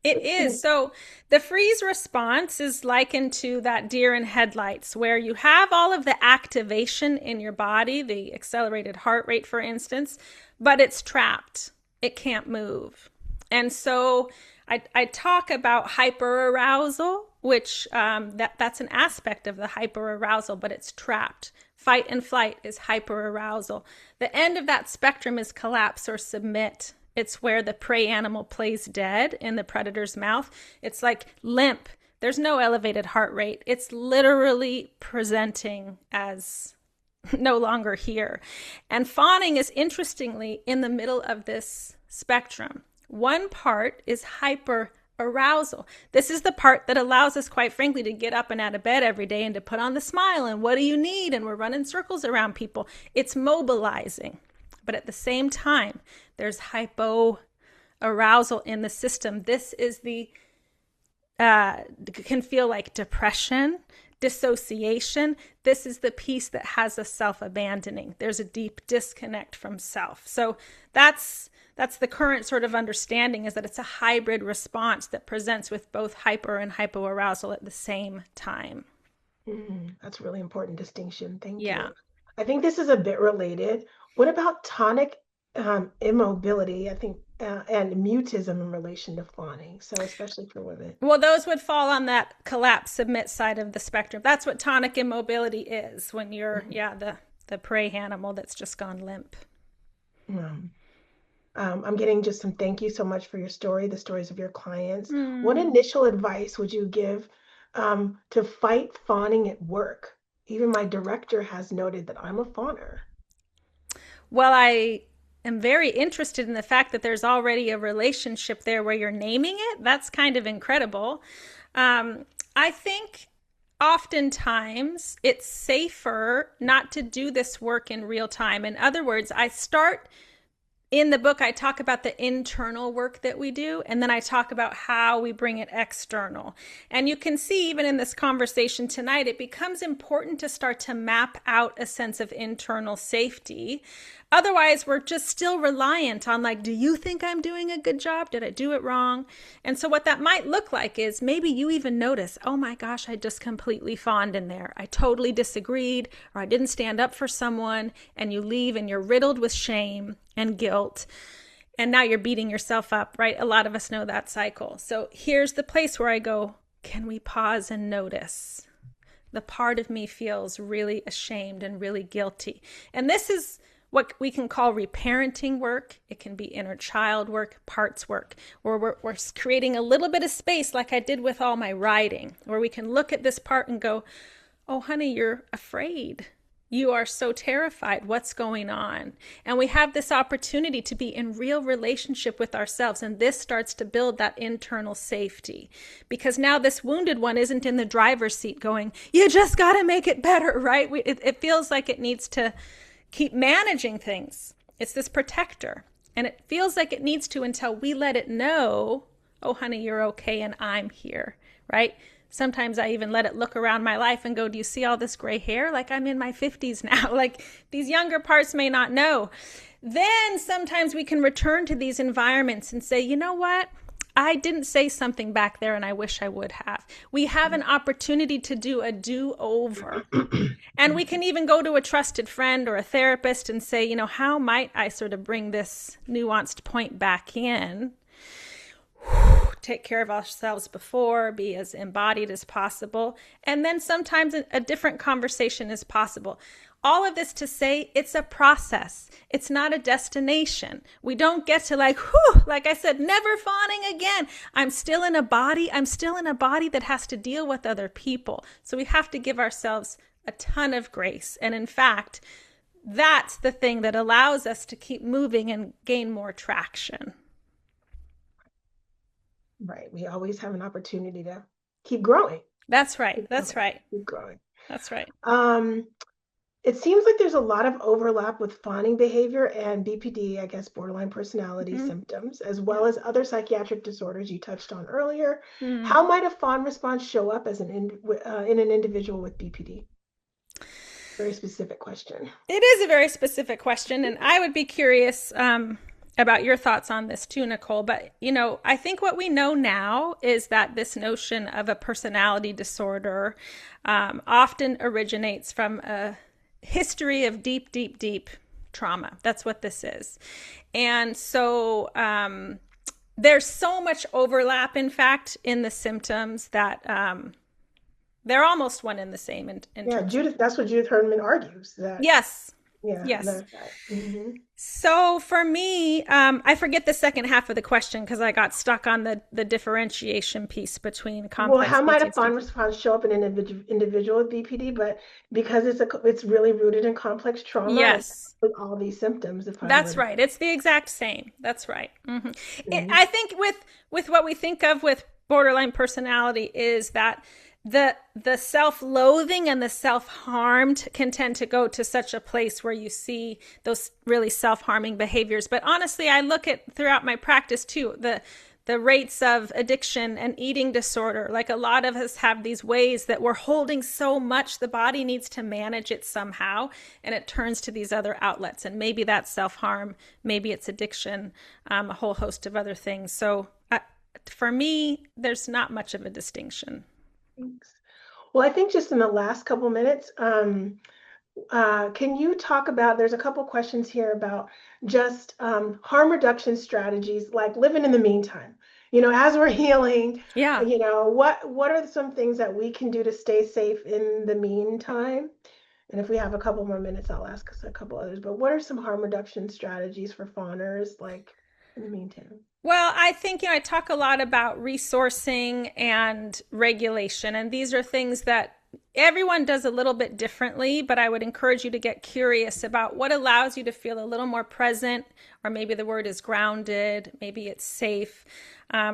Speaker 3: It is. So the freeze response is likened to that deer in headlights, where you have all of the activation in your body, the accelerated heart rate, for instance, but it's trapped. It can't move. And so I talk about hyperarousal, which that's an aspect of the hyperarousal, but it's trapped. Fight and flight is hyperarousal. The end of that spectrum is collapse or submit. It's where the prey animal plays dead in the predator's mouth. It's like limp. There's no elevated heart rate. It's literally presenting as no longer here. And fawning is interestingly in the middle of this spectrum. One part is hyperarousal. This is the part that allows us, quite frankly, to get up and out of bed every day and to put on the smile and what do you need? And we're running circles around people. It's mobilizing. But at the same time, there's hypoarousal in the system. This is can feel like depression, dissociation. This is the piece that has us self-abandoning. There's a deep disconnect from self. So that's the current sort of understanding, is that it's a hybrid response that presents with both hyper and hypoarousal at the same time.
Speaker 2: That's a really important distinction. Thank you.
Speaker 3: Yeah.
Speaker 2: I think this is a bit related. What about tonic immobility, I think, and mutism in relation to fawning? So especially for women.
Speaker 3: Well, those would fall on that collapse submit side of the spectrum. That's what tonic immobility is, when you're, the prey animal that's just gone limp.
Speaker 2: I'm getting just some thank you so much for your story, the stories of your clients. What
Speaker 3: Mm.
Speaker 2: initial advice would you give to fight fawning at work? Even my director has noted that I'm a fawner.
Speaker 3: Well, I am very interested in the fact that there's already a relationship there where you're naming it. That's kind of incredible. I think oftentimes it's safer not to do this work in real time. In other words, I start in the book, I talk about the internal work that we do, and then I talk about how we bring it external. And you can see, even in this conversation tonight, it becomes important to start to map out a sense of internal safety. Otherwise, we're just still reliant on, like, do you think I'm doing a good job? Did I do it wrong? And so, what that might look like is maybe you even notice, oh my gosh, I just completely fawned in there. I totally disagreed, or I didn't stand up for someone, and you leave and you're riddled with shame and guilt. And now you're beating yourself up, right? A lot of us know that cycle. So, here's the place where I go, can we pause and notice? The part of me feels really ashamed and really guilty. And this is what we can call reparenting work. It can be inner child work, parts work, where we're creating a little bit of space, like I did with all my writing, where we can look at this part and go, oh, honey, you're afraid. You are so terrified. What's going on? And we have this opportunity to be in real relationship with ourselves. And this starts to build that internal safety, because now this wounded one isn't in the driver's seat going, you just got to make it better, right? It feels like it needs to keep managing things. It's this protector. And it feels like it needs to until we let it know, oh, honey, you're okay and I'm here, right? Sometimes I even let it look around my life and go, do you see all this gray hair? Like, I'm in my 50s now. Like, these younger parts may not know. Then sometimes we can return to these environments and say, you know what? I didn't say something back there and I wish I would have. We have an opportunity to do a do-over. And we can even go to a trusted friend or a therapist and say, you know, how might I sort of bring this nuanced point back in? Take care of ourselves before, be as embodied as possible. And then sometimes a different conversation is possible. All of this to say it's a process. It's not a destination. We don't get to like I said, never fawning again. I'm still in a body. I'm still in a body that has to deal with other people. So we have to give ourselves a ton of grace. And in fact, that's the thing that allows us to keep moving and gain more traction.
Speaker 2: Right. We always have an opportunity to keep growing.
Speaker 3: That's right. That's right.
Speaker 2: Keep growing.
Speaker 3: That's right.
Speaker 2: It seems like there's a lot of overlap with fawning behavior and BPD, I guess, borderline personality symptoms, as well as other psychiatric disorders you touched on earlier. How might a fawn response show up as in an individual with BPD? Very specific question.
Speaker 3: It is a very specific question, and I would be curious about your thoughts on this too, Nicole. But, you know, I think what we know now is that this notion of a personality disorder often originates from a history of deep trauma. That's what this is. And so there's so much overlap, in fact, in the symptoms that they're almost one and the same.
Speaker 2: Judith, that's what Judith Herman argues.
Speaker 3: Yes.
Speaker 2: Yeah.
Speaker 3: Yes. So for me, I forget the second half of the question because I got stuck on the differentiation piece between complex.
Speaker 2: Well, how might a fawn response show up in an individual with BPD? But because it's really rooted in complex trauma.
Speaker 3: Yes.
Speaker 2: With all these symptoms.
Speaker 3: That's right. It's the exact same. That's right. I think with what we think of with borderline personality is that the self-loathing and the self-harm can tend to go to such a place where you see those really self-harming behaviors. But honestly, I look at throughout my practice too, the rates of addiction and eating disorder. Like a lot of us have these ways that we're holding so much, the body needs to manage it somehow, and it turns to these other outlets. And maybe that's self-harm, maybe it's addiction, a whole host of other things. So for me, there's not much of a distinction.
Speaker 2: Thanks. Well, I think just in the last couple minutes, can you talk about, there's a couple questions here about just harm reduction strategies, like living in the meantime, you know, as we're healing, you know, what are some things that we can do to stay safe in the meantime? And if we have a couple more minutes, I'll ask us a couple others, but what are some harm reduction strategies for fawners? Like, in the meantime?
Speaker 3: Well, I think, I talk a lot about resourcing and regulation, and these are things that everyone does a little bit differently, but I would encourage you to get curious about what allows you to feel a little more present, or maybe the word is grounded, maybe it's safe.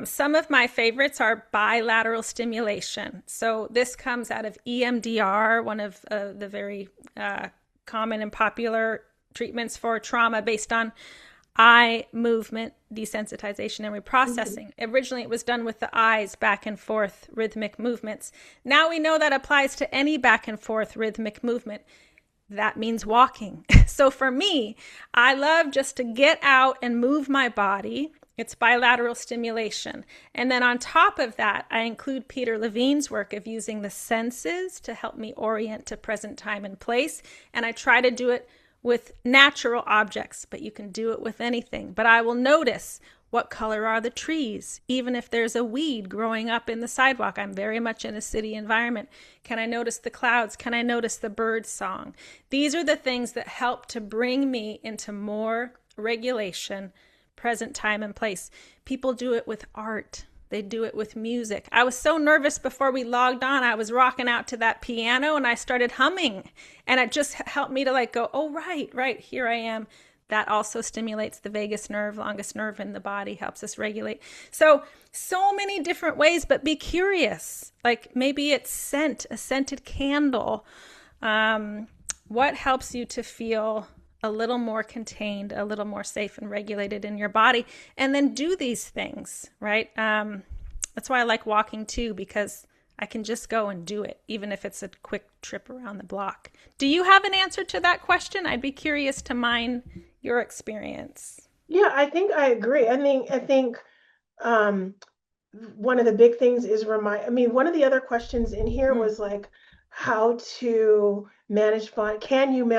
Speaker 3: Some of my favorites are bilateral stimulation. So this comes out of EMDR, one of the very common and popular treatments for trauma based on eye movement desensitization and reprocessing. Originally, it was done with the eyes, back and forth rhythmic movements. Now we know that applies to any back and forth rhythmic movement. That means walking. So for me, I love just to get out and move my body. It's bilateral stimulation. And then on top of that, I include Peter Levine's work of using the senses to help me orient to present time and place. And I try to do it with natural objects, but you can do it with anything. But I will notice, what color are the trees? Even if there's a weed growing up in the sidewalk, I'm very much in a city environment. Can I notice the clouds? Can I notice the bird song? These are the things that help to bring me into more regulation, present time and place. People do it with art. They do it with music. I was so nervous before we logged on. I was rocking out to that piano and I started humming. And it just helped me to go, oh, right, here I am. That also stimulates the vagus nerve, longest nerve in the body, helps us regulate. So many different ways, but be curious. Like maybe it's scent, a scented candle. What helps you to feel a little more contained, a little more safe and regulated in your body, and then do these things, right? That's why I like walking too, because I can just go and do it, even if it's a quick trip around the block. Do you have an answer to that question? I'd be curious to mine your experience.
Speaker 2: Yeah, I think I agree. I think one of the big things is one of the other questions in here was like how to manage fawn. Can you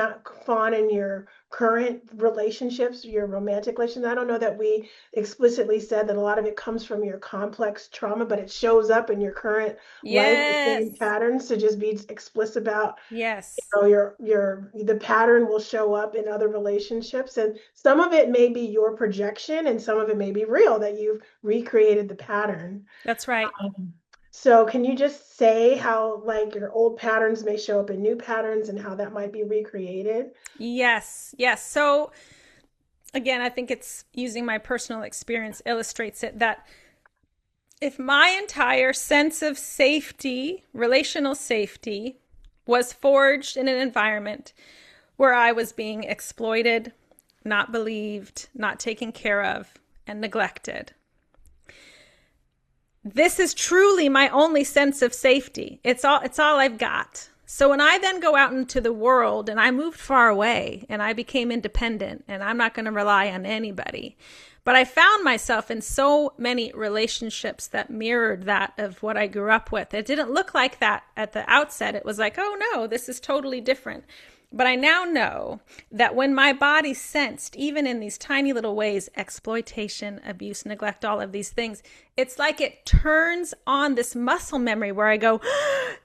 Speaker 2: fawn in your current relationships, your romantic relations? I don't know that we explicitly said that a lot of it comes from your complex trauma, but it shows up in your current life, the same
Speaker 3: Yes.
Speaker 2: patterns. To just be explicit about,
Speaker 3: Yes.
Speaker 2: the pattern will show up in other relationships, and some of it may be your projection, and some of it may be real that you've recreated the pattern.
Speaker 3: That's right.
Speaker 2: So can you just say how like your old patterns may show up in new patterns and how that might be recreated?
Speaker 3: Yes. Yes. So again, I think it's using my personal experience illustrates it, that if my entire sense of safety, relational safety, was forged in an environment where I was being exploited, not believed, not taken care of, and neglected, this is truly my only sense of safety. It's all I've got. So when I then go out into the world and I moved far away and I became independent and I'm not going to rely on anybody, but I found myself in so many relationships that mirrored that of what I grew up with. It didn't look like that at the outset. It was like, oh no, this is totally different. But I now know that when my body sensed, even in these tiny little ways, exploitation, abuse, neglect, all of these things, it's like it turns on this muscle memory where I go,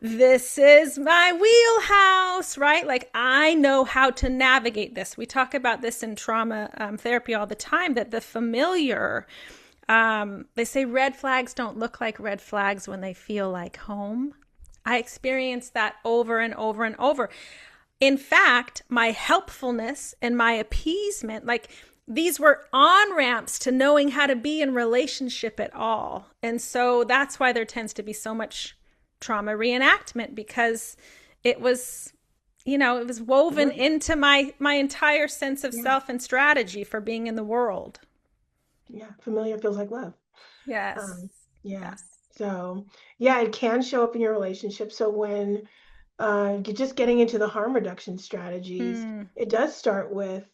Speaker 3: this is my wheelhouse, right? Like I know how to navigate this. We talk about this in trauma therapy all the time, that the familiar, they say red flags don't look like red flags when they feel like home. I experienced that over and over and over. In fact, my helpfulness and my appeasement, like these were on-ramps to knowing how to be in relationship at all. And so that's why there tends to be so much trauma reenactment, because it was, it was woven into my entire sense of self and strategy for being in the world.
Speaker 2: Yeah, familiar feels like love.
Speaker 3: Yes.
Speaker 2: Yeah.
Speaker 3: Yes.
Speaker 2: So, yeah, it can show up in your relationship. So when you're just getting into the harm reduction strategies, it does start with,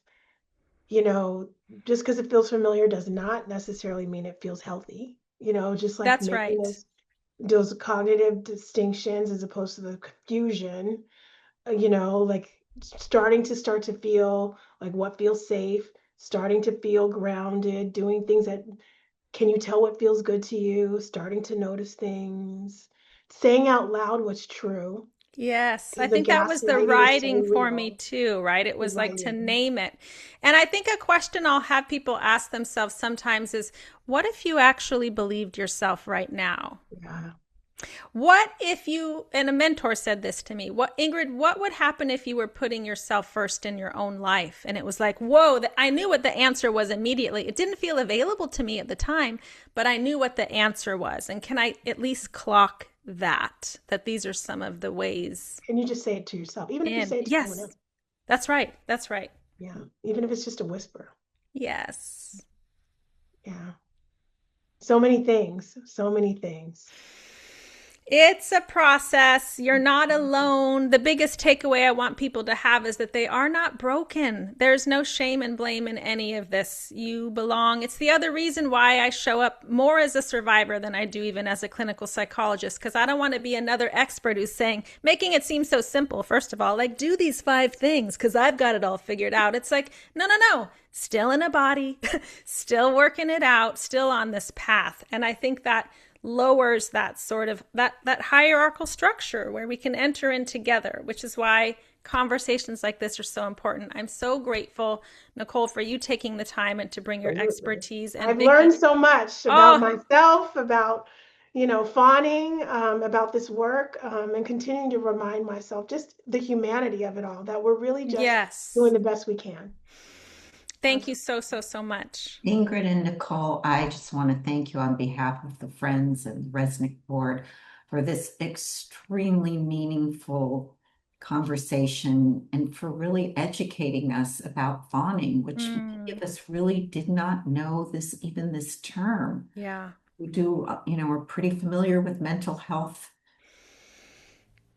Speaker 2: just because it feels familiar does not necessarily mean it feels healthy. Just like
Speaker 3: That's
Speaker 2: making
Speaker 3: right.
Speaker 2: those cognitive distinctions as opposed to the confusion, like starting to feel like what feels safe, starting to feel grounded, doing things that can you tell what feels good to you, starting to notice things, saying out loud what's true.
Speaker 3: Yes, I
Speaker 2: The
Speaker 3: think that was the
Speaker 2: gaslighting is so
Speaker 3: writing for me
Speaker 2: real.
Speaker 3: too, right? It
Speaker 2: The
Speaker 3: was like to
Speaker 2: writing.
Speaker 3: name it. And I think a question I'll have people ask themselves sometimes is, what if you actually believed yourself right now?
Speaker 2: Yeah.
Speaker 3: What if you, and a mentor said this to me, what, Ingrid, what would happen if you were putting yourself first in your own life? And it was like, whoa, I knew what the answer was immediately. It didn't feel available to me at the time, but I knew what the answer was. And can I at least clock that these are some of the ways
Speaker 2: And you just say it to yourself, even if you
Speaker 3: in?
Speaker 2: say it to someone
Speaker 3: Yes,
Speaker 2: else.
Speaker 3: that's right. That's right.
Speaker 2: Yeah. Even if it's just a whisper.
Speaker 3: Yes.
Speaker 2: Yeah. So many things. So many things.
Speaker 3: It's a process. You're not alone. The biggest takeaway I want people to have is that they are not broken. There's no shame and blame in any of this. You belong. It's the other reason why I show up more as a survivor than I do even as a clinical psychologist, because I don't want to be another expert who's saying, making it seem so simple. First of all, like, do these 5 things because I've got it all figured out. It's like, no, no, no. Still in a body, still working it out, still on this path. And I think that lowers that sort of that hierarchical structure where we can enter in together, which is why conversations like this are so important. I'm so grateful, Nicole, for you taking the time and to bring your
Speaker 2: Absolutely.
Speaker 3: expertise. And
Speaker 2: I've
Speaker 3: Vicky,
Speaker 2: learned so much about
Speaker 3: oh
Speaker 2: myself, about, fawning, about this work, and continuing to remind myself just the humanity of it all, that we're really just doing
Speaker 3: yes,
Speaker 2: the best we can.
Speaker 3: thank you
Speaker 2: Absolutely.
Speaker 3: so much.
Speaker 1: Ingrid and Nicole, I just want to thank you on behalf of the Friends and Resnick Board for this extremely meaningful conversation and for really educating us about fawning, which many of us really did not know this term.
Speaker 3: Yeah.
Speaker 1: We do, we're pretty familiar with mental health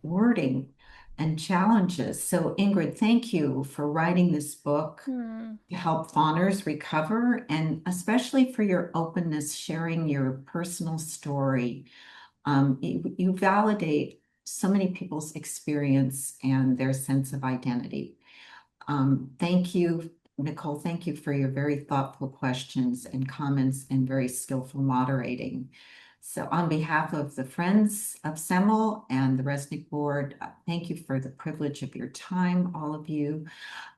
Speaker 1: wording and challenges. So Ingrid, thank you for writing this book to help fawners recover, and especially for your openness, sharing your personal story. You validate so many people's experience and their sense of identity. Thank you, Nicole. Thank you for your very thoughtful questions and comments and very skillful moderating. So on behalf of the Friends of Semel and the Resnick Board, thank you for the privilege of your time, all of you.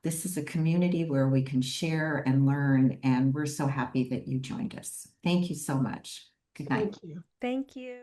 Speaker 1: This is a community where we can share and learn, and we're so happy that you joined us. Thank you so much. Good night.
Speaker 2: Thank you.
Speaker 3: Thank you.